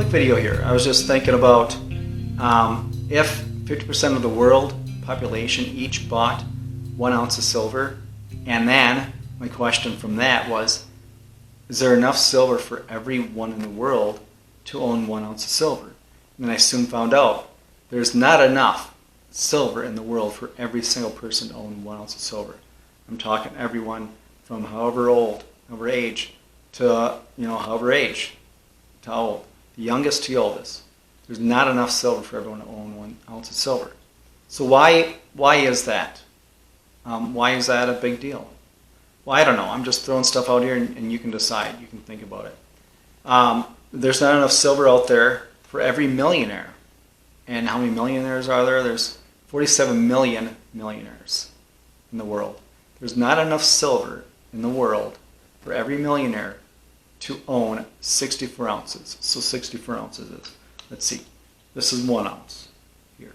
video here. I was just thinking about if 50% of the world population each bought 1 ounce of silver, and then my question from that was, is there enough silver for everyone in the world to own 1 ounce of silver? And then I soon found out there's not enough silver in the world for every single person to own 1 ounce of silver. I'm talking everyone from however old, however age, to however age to old, the youngest to the oldest. There's not enough silver for everyone to own 1 ounce of silver. So why is that? Why is that a big deal? Well, I don't know. I'm just throwing stuff out here, and you can decide. You can think about it. There's not enough silver out there for every millionaire. And how many millionaires are there? There's 47 million millionaires in the world. There's not enough silver in the world for every millionaire to own 64 ounces. So 64 ounces is, let's see, this is 1 ounce here.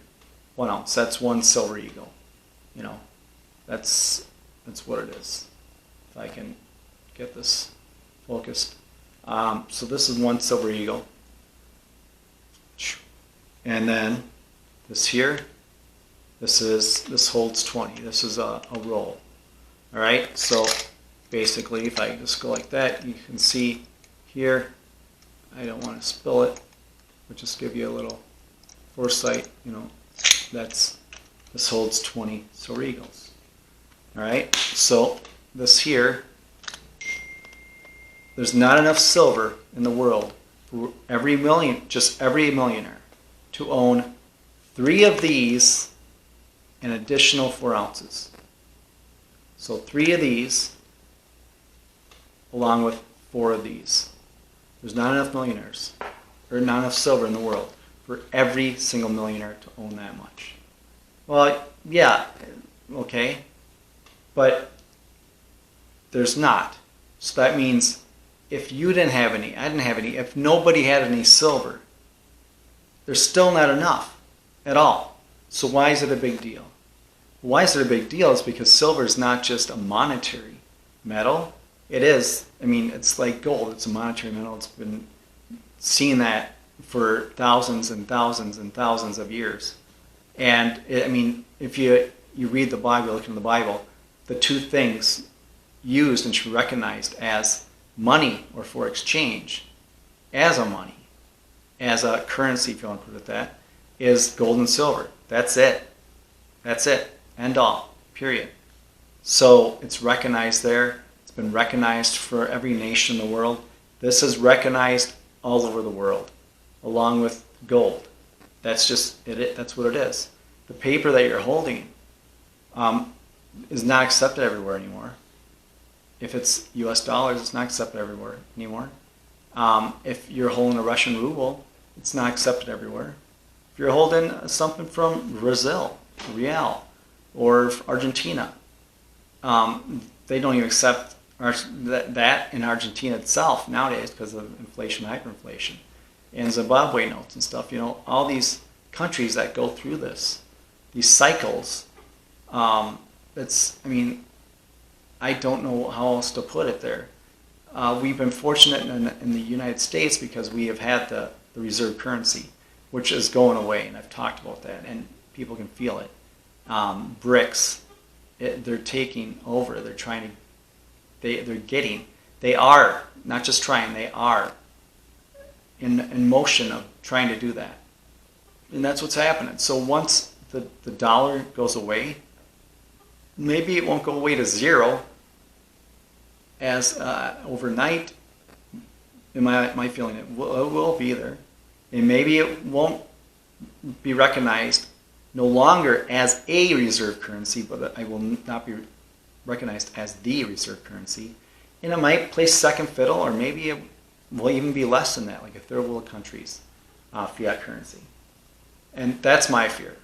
1 ounce, that's 1 silver eagle. That's what it is. If I can get this focused. So this is 1 silver eagle. And then this here, this holds 20. This is a roll. All right, so basically if I just go like that, you can see here, I don't want to spill it, but just give you a little foresight, this holds 20 silver eagles. All right, so this here, there's not enough silver in the world for every millionaire to own 3 of these an additional 4 ounces. So 3 of these along with 4 of these. There's not enough millionaires, or not enough silver in the world for every single millionaire to own that much. Well, yeah, okay, but there's not. So that means if you didn't have any, I didn't have any, if nobody had any silver, there's still not enough at all. So why is it a big deal? Why is it a big deal? Is because silver is not just a monetary metal. It is, it's like gold. It's a monetary metal. It's been seen that for thousands and thousands and thousands of years. And if you read the Bible, look into the Bible, the 2 things used and should be recognized as money or for exchange, as a money, as a currency, if you want to put it that, is gold and silver. That's it. That's it. End all. Period. So it's recognized there. It's been recognized for every nation in the world. This is recognized all over the world, along with gold. That's just it. That's what it is. The paper that you're holding is not accepted everywhere anymore. If it's U.S. dollars, it's not accepted everywhere anymore. If you're holding a Russian ruble, it's not accepted everywhere. If you're holding something from Brazil, real, or Argentina, they don't even accept that in Argentina itself nowadays because of inflation, hyperinflation, and Zimbabwe notes and stuff. All these countries that go through these cycles. I don't know how else to put it there. We've been fortunate in the United States because we have had the reserve currency, which is going away, and I've talked about that, and people can feel it. BRICS, they're taking over. They're trying to, they are, not just trying, they are in motion of trying to do that. And that's what's happening. So once the dollar goes away, maybe it won't go away to zero as overnight. In my feeling, it will be there. And maybe it won't be recognized no longer as a reserve currency, but it will not be recognized as the reserve currency. And it might play second fiddle, or maybe it will even be less than that, like a third world country's fiat currency. And that's my fear.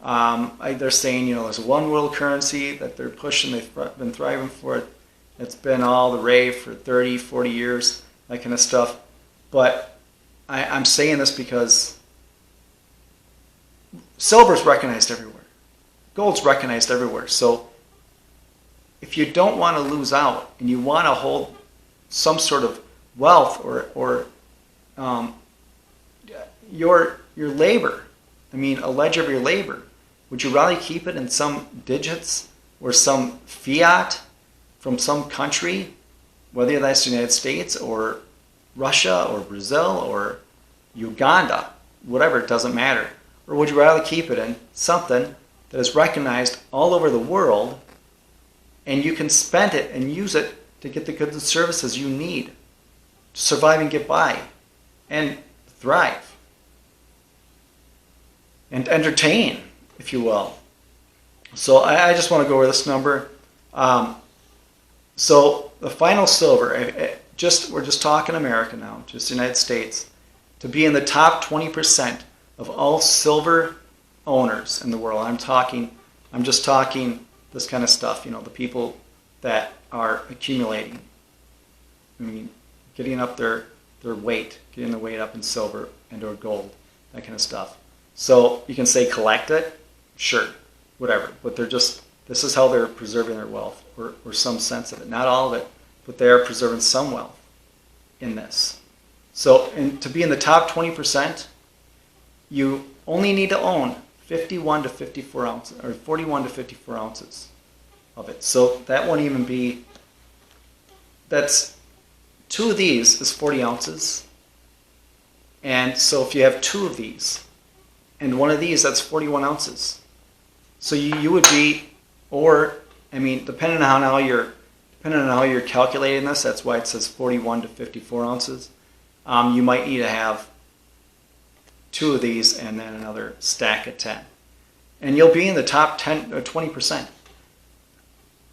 They're saying, there's a one world currency that they're pushing, they've been thriving for it. It's been all the rave for 30, 40 years, that kind of stuff. But I'm saying this because silver's recognized everywhere. Gold's recognized everywhere. So if you don't want to lose out and you want to hold some sort of wealth or your labor, I mean, a ledger of your labor, would you rather keep it in some digits or some fiat from some country, whether that's the United States or Russia or Brazil or Uganda, whatever, it doesn't matter? Or would you rather keep it in something that is recognized all over the world and you can spend it and use it to get the goods and services you need to survive and get by and thrive and entertain, if you will? So I just want to go over this number. So the final silver, we're just talking America now, just the United States, to be in the top 20% of all silver owners in the world. I'm just talking this kind of stuff, the people that are accumulating. I mean, getting up their weight, getting the weight up in silver and or gold, that kind of stuff. So you can say collect it, sure, whatever, but this is how they're preserving their wealth, or some sense of it. Not all of it, but they are preserving some wealth in this. So to be in the top 20%, you only need to own 51 to 54 ounces, or 41 to 54 ounces of it. So that won't even be, that's, 2 of these is 40 ounces. And so if you have 2 of these, and 1 of these, that's 41 ounces. So you would be, or, I mean, depending on how you're calculating this, that's why it says 41 to 54 ounces. You might need to have 2 of these and then another stack of 10. And you'll be in the top 10 or 20%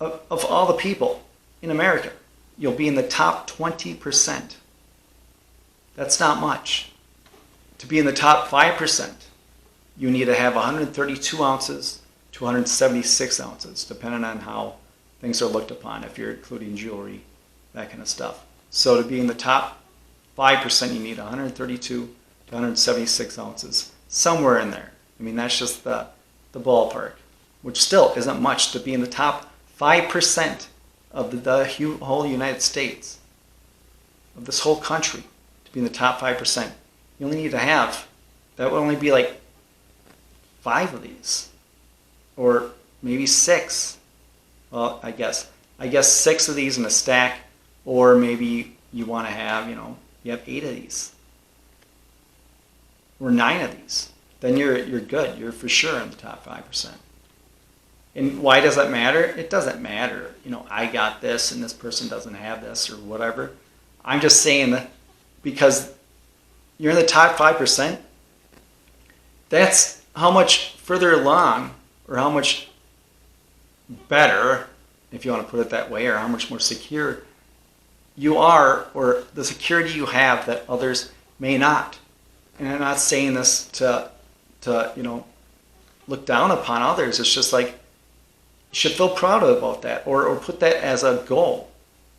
of all the people in America. You'll be in the top 20%. That's not much. To be in the top 5%, you need to have 132 ounces to 176 ounces, depending on how things are looked upon, if you're including jewelry, that kind of stuff. So to be in the top 5%, you need 132 to 176 ounces, somewhere in there. I mean, that's just the ballpark, which still isn't much to be in the top 5% of the whole United States, of this whole country, to be in the top 5%. You only need to have, that would only be like 5 of these, or maybe 6. Well, I guess 6 of these in a stack, or maybe you want to have, you have 8 of these, or 9 of these. Then you're good. You're for sure in the top 5%. And why does that matter? It doesn't matter. I got this and this person doesn't have this or whatever. I'm just saying that because you're in the top 5%, that's how much further along, or how much better, if you want to put it that way, or how much more secure you are, or the security you have that others may not. And I'm not saying this to look down upon others. It's just like, you should feel proud about that, or put that as a goal,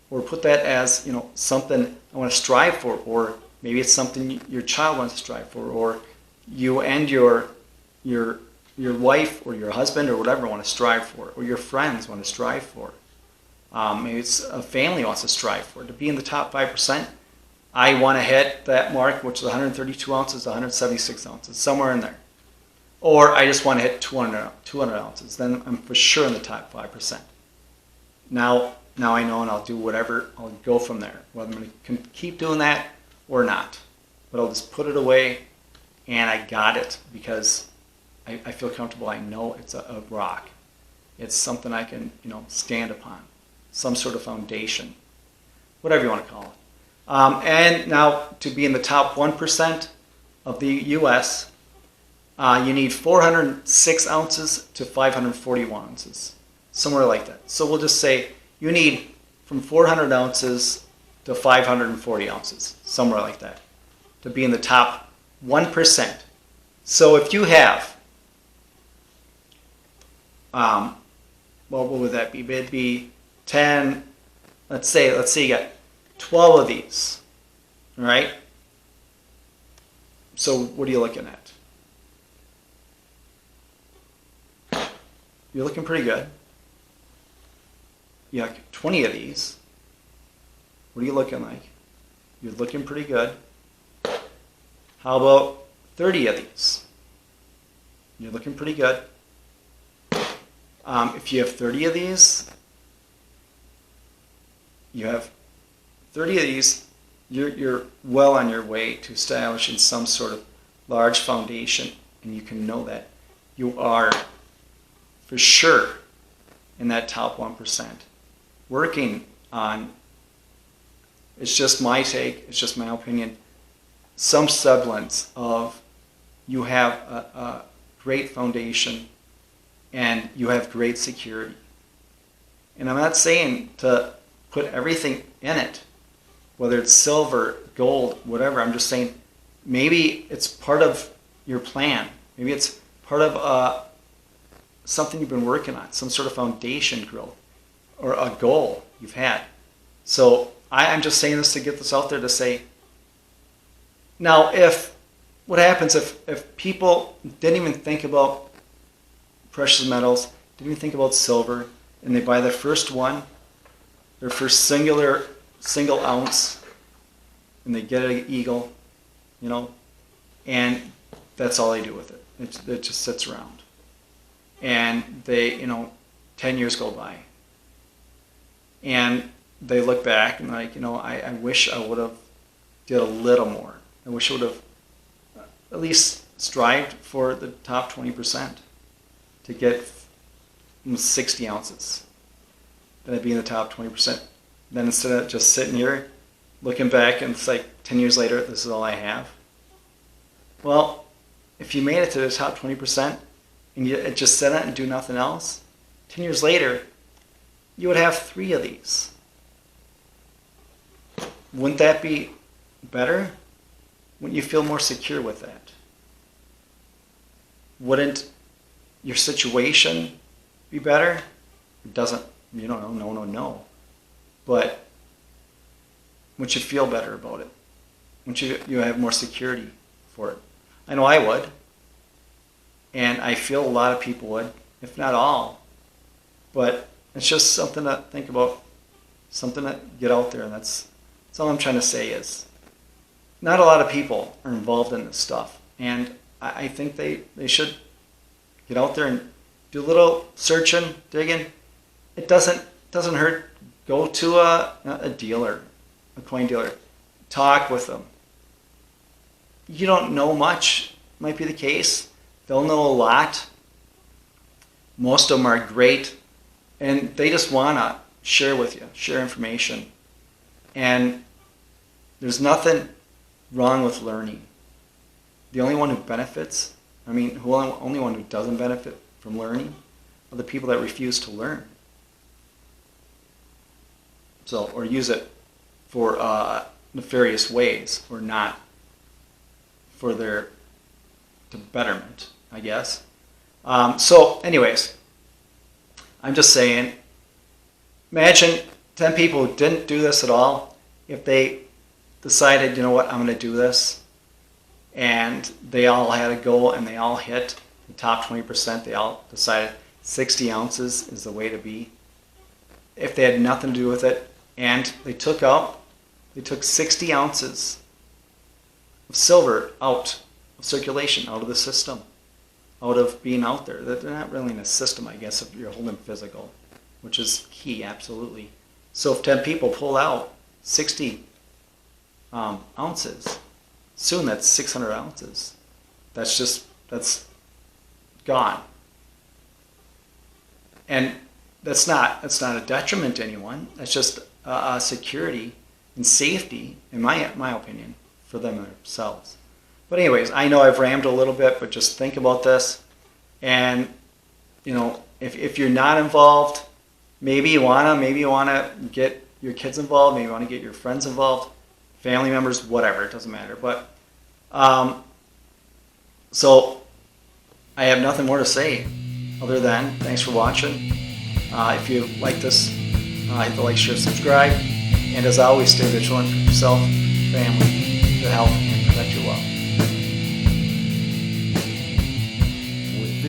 or put that as something I want to strive for, or maybe it's something your child wants to strive for, or you and your wife or your husband or whatever want to strive for, or your friends want to strive for. Maybe it's a family wants to strive for. To be in the top 5%, I want to hit that mark, which is 132 ounces to 176 ounces, somewhere in there. Or I just want to hit 200 ounces. Then I'm for sure in the top 5%. Now I know, and I'll do whatever. I'll go from there, whether I'm going to keep doing that or not. But I'll just put it away, and I got it because I feel comfortable. I know it's a rock. It's something I can stand upon, some sort of foundation, whatever you want to call it. And now to be in the top 1% of the U.S., you need 406 ounces to 541 ounces, somewhere like that. So we'll just say you need from 400 ounces to 540 ounces, somewhere like that, to be in the top 1%. So if you have, what would that be? It'd be 10, let's say you got 12 of these, all right? So what are you looking at? You're looking pretty good. You got 20 of these. What are you looking like? You're looking pretty good. How about 30 of these. You're looking pretty good. If you have 30 of these, you're well on your way to establishing some sort of large foundation, and you can know that you are for sure in that top 1%. Working on, it's just my take, it's just my opinion, some semblance of you have a great foundation and you have great security. And I'm not saying to put everything in it, whether it's silver, gold, whatever. I'm just saying maybe it's part of your plan. Maybe it's part of something you've been working on, some sort of foundation growth or a goal you've had. So I'm just saying this to get this out there to say, now what happens if people didn't even think about precious metals, didn't even think about silver, and they buy their first one, their first single ounce, and they get an eagle, and that's all they do with it. It just sits around. And they, 10 years go by. And they look back and I wish I would have did a little more. I wish I would have at least strived for the top 20% to get 60 ounces. Then I'd be in the top 20%. Then instead of just sitting here, looking back and it's like 10 years later, this is all I have. Well, if you made it to the top 20% and you just sit it and do nothing else, 10 years later, you would have 3 of these. Wouldn't that be better? Wouldn't you feel more secure with that? Wouldn't your situation be better? It doesn't, no. But wouldn't you feel better about it? Wouldn't you have more security for it? I know I would. And I feel a lot of people would, if not all. But it's just something to think about, something to get out there. And that's all I'm trying to say is not a lot of people are involved in this stuff. And I think they should get out there and do a little searching, digging. It doesn't hurt. Go to a dealer, a coin dealer. Talk with them. You don't know much, might be the case. They'll know a lot. Most of them are great. And they just want to share with you, share information. And there's nothing wrong with learning. The only one who benefits, only one who doesn't benefit from learning are the people that refuse to learn. So, or use it for nefarious ways, or not for their betterment, I guess. So, anyways, I'm just saying, imagine 10 people who didn't do this at all, if they decided, I'm going to do this, and they all had a goal and they all hit the top 20%, they all decided 60 ounces is the way to be. If they had nothing to do with it, and they took 60 ounces of silver out of circulation, out of the system, out of being out there. They're not really in a system, I guess, if you're holding physical, which is key, absolutely. So if 10 people pull out 60 ounces, soon that's 600 ounces. That's gone. And that's not a detriment to anyone. That's just security and safety, in my opinion, for them themselves. But anyways, I know I've rambled a little bit, but just think about this. And if you're not involved, maybe you wanna get your kids involved, maybe you want to get your friends involved, family members, whatever, it doesn't matter. But so I have nothing more to say other than thanks for watching. If you like this, hit the like, share, subscribe. And as always, stay vigilant for yourself, family, your health, and protect your wealth.